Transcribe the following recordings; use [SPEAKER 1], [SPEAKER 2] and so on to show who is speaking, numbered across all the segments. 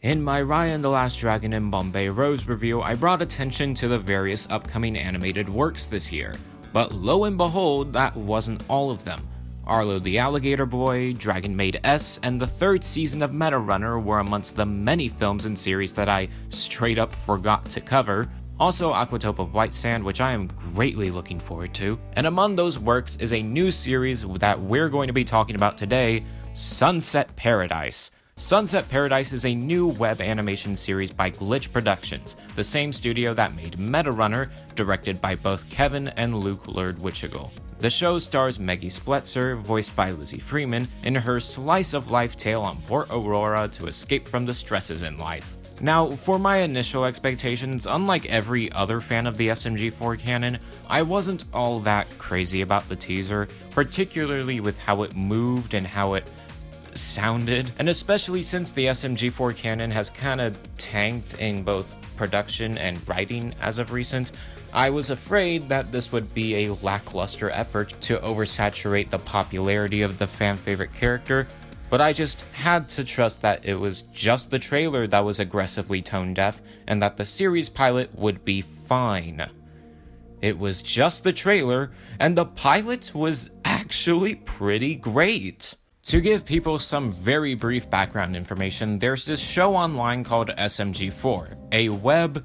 [SPEAKER 1] In my Raya and the Last Dragon and Bombay Rose review, I brought attention to the various upcoming animated works this year, but lo and behold, that wasn't all of them. Arlo the Alligator Boy, Dragon Maid S, and the third season of Meta Runner were amongst the many films and series that I straight up forgot to cover. Also Aquatope of White Sand, which I am greatly looking forward to. And among those works is a new series that we're going to be talking about today, Sunset Paradise. Sunset Paradise is a new web animation series by Glitch Productions, the same studio that made Meta Runner, directed by both Kevin and Luke Lerd-Witchigal. The show stars Maggie Spletzer, voiced by Lizzie Freeman, in her slice-of-life tale on Port Aurora to escape from the stresses in life. Now, for my initial expectations, unlike every other fan of the SMG4 canon, I wasn't all that crazy about the teaser, particularly with how it moved and how it sounded, and especially since the SMG4 canon has kinda tanked in both production and writing as of recent, I was afraid that this would be a lackluster effort to oversaturate the popularity of the fan-favorite character, but I just had to trust that it was just the trailer that was aggressively tone-deaf, and that the series pilot would be fine. It was just the trailer, and the pilot was actually pretty great. To give people some very brief background information, there's this show online called SMG4, a web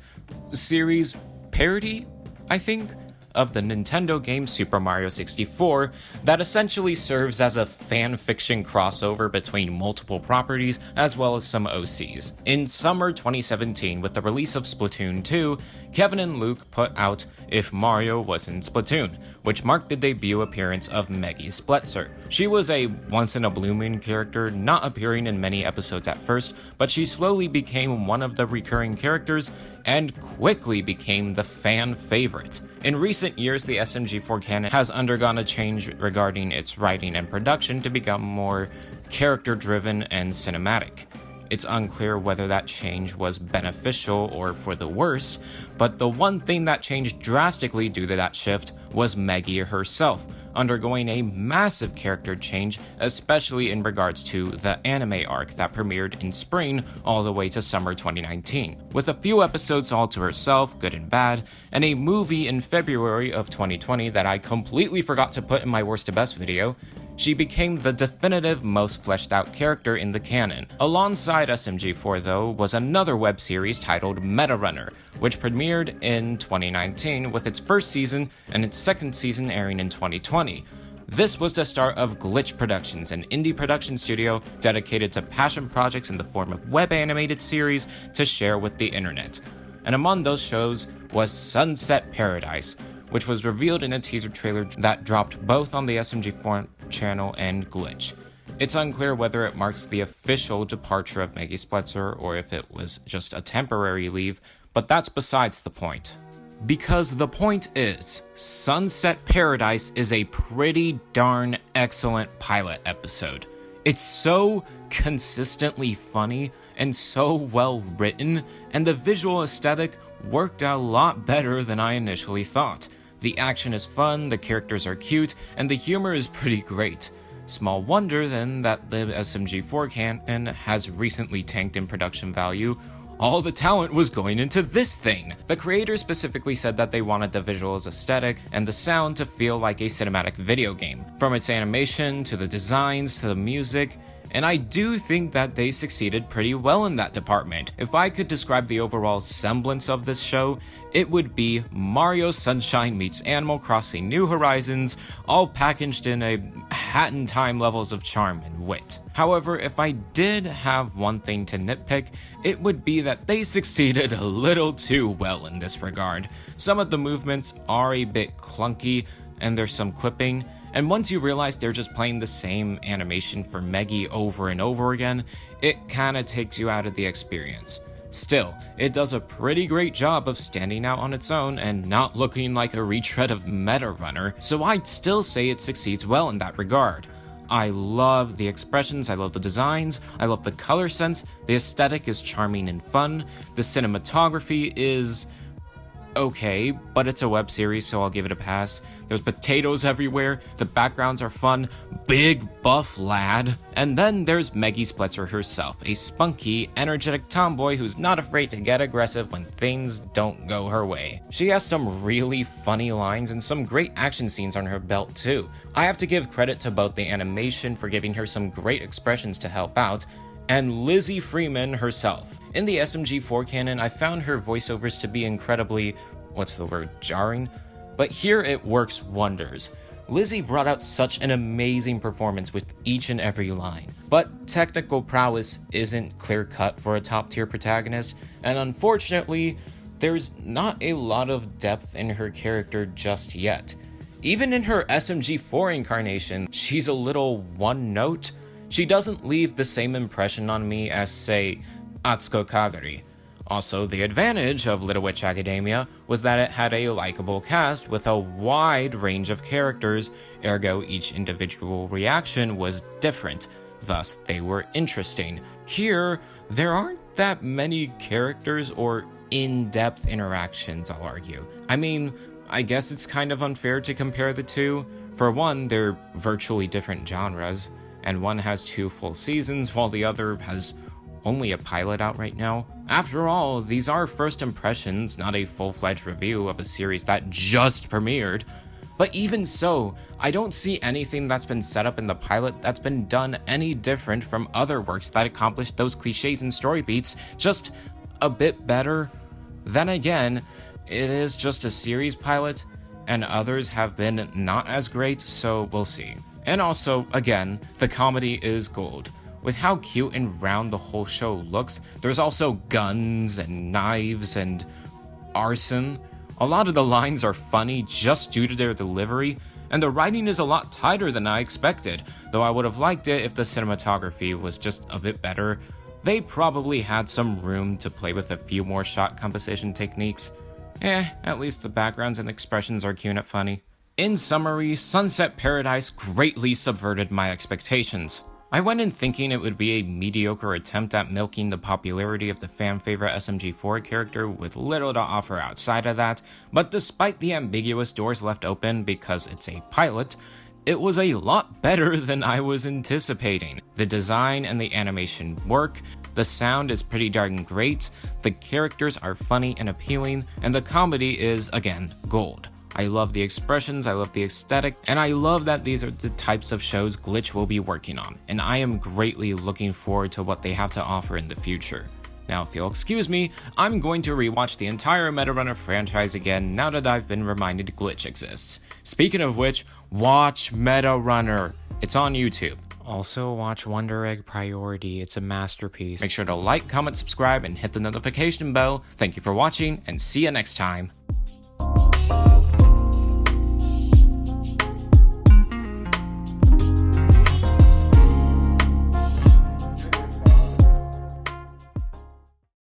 [SPEAKER 1] series parody, I think, of the Nintendo game Super Mario 64 that essentially serves as a fan-fiction crossover between multiple properties as well as some OCs. In summer 2017, with the release of Splatoon 2, Kevin and Luke put out If Mario Was in Splatoon, which marked the debut appearance of Maggie Spletzer. She was a once-in-a-blue-moon character, not appearing in many episodes at first, but she slowly became one of the recurring characters and quickly became the fan favorite. In recent years, the SMG4 canon has undergone a change regarding its writing and production to become more character-driven and cinematic. It's unclear whether that change was beneficial or for the worst, but the one thing that changed drastically due to that shift was Maggie herself, undergoing a massive character change, especially in regards to the anime arc that premiered in spring all the way to summer 2019. With a few episodes all to herself, good and bad, and a movie in February of 2020 that I completely forgot to put in my worst to best video, she became the definitive most fleshed out character in the canon. Alongside SMG4 though was another web series titled Meta Runner, which premiered in 2019 with its first season and its second season airing in 2020. This was the start of Glitch Productions, an indie production studio dedicated to passion projects in the form of web animated series to share with the internet. And among those shows was Sunset Paradise, which was revealed in a teaser trailer that dropped both on the SMG4 channel and Glitch. It's unclear whether it marks the official departure of Maggie Spletzer or if it was just a temporary leave, but that's besides the point. Because the point is, Sunset Paradise is a pretty darn excellent pilot episode. It's so consistently funny and so well written, and the visual aesthetic worked out a lot better than I initially thought. The action is fun, the characters are cute, and the humor is pretty great. Small wonder then that the SMG4 canon has recently tanked in production value. All the talent was going into this thing. The creators specifically said that they wanted the visuals aesthetic and the sound to feel like a cinematic video game, from its animation to the designs to the music, and I do think that they succeeded pretty well in that department. If I could describe the overall semblance of this show, it would be Mario Sunshine meets Animal Crossing New Horizons, all packaged in a hat in time levels of charm and wit. However, if I did have one thing to nitpick, it would be that they succeeded a little too well in this regard. Some of the movements are a bit clunky, and there's some clipping, and once you realize they're just playing the same animation for Maggie over and over again, it kinda takes you out of the experience. Still, it does a pretty great job of standing out on its own and not looking like a retread of Meta Runner, so I'd still say it succeeds well in that regard. I love the expressions, I love the designs, I love the color sense, the aesthetic is charming and fun, the cinematography is okay, but it's a web series, so I'll give it a pass. There's potatoes everywhere, the backgrounds are fun, big buff lad. And then there's Maggie Spletzer herself, a spunky, energetic tomboy who's not afraid to get aggressive when things don't go her way. She has some really funny lines and some great action scenes on her belt too. I have to give credit to both the animation for giving her some great expressions to help out, and Lizzie Freeman herself. In the SMG4 canon, I found her voiceovers to be incredibly, jarring? But here it works wonders. Lizzie brought out such an amazing performance with each and every line. But technical prowess isn't clear-cut for a top-tier protagonist, and unfortunately, there's not a lot of depth in her character just yet. Even in her SMG4 incarnation, she's a little one-note. She doesn't leave the same impression on me as, say, Atsuko Kagari. Also, the advantage of Little Witch Academia was that it had a likable cast with a wide range of characters, ergo each individual reaction was different, thus they were interesting. Here, there aren't that many characters or in-depth interactions, I'll argue. I mean, I guess it's kind of unfair to compare the two. For one, they're virtually different genres, and one has 2 full seasons while the other has only a pilot out right now. After all, these are first impressions, not a full-fledged review of a series that just premiered. But even so, I don't see anything that's been set up in the pilot that's been done any different from other works that accomplished those cliches and story beats, just a bit better. Then again, it is just a series pilot, and others have been not as great, so we'll see. And also, again, the comedy is gold. With how cute and round the whole show looks, there's also guns and knives and arson. A lot of the lines are funny just due to their delivery, and the writing is a lot tighter than I expected, though I would have liked it if the cinematography was just a bit better. They probably had some room to play with a few more shot composition techniques. At least the backgrounds and expressions are cute and funny. In summary, Sunset Paradise greatly subverted my expectations. I went in thinking it would be a mediocre attempt at milking the popularity of the fan-favorite SMG4 character with little to offer outside of that, but despite the ambiguous doors left open because it's a pilot, it was a lot better than I was anticipating. The design and the animation work, the sound is pretty darn great, the characters are funny and appealing, and the comedy is, again, gold. I love the expressions, I love the aesthetic, and I love that these are the types of shows Glitch will be working on, and I am greatly looking forward to what they have to offer in the future. Now, if you'll excuse me, I'm going to rewatch the entire Metarunner franchise again now that I've been reminded Glitch exists. Speaking of which, watch Metarunner. It's on YouTube. Also, watch Wonder Egg Priority. It's a masterpiece. Make sure to like, comment, subscribe, and hit the notification bell. Thank you for watching, and see you next time.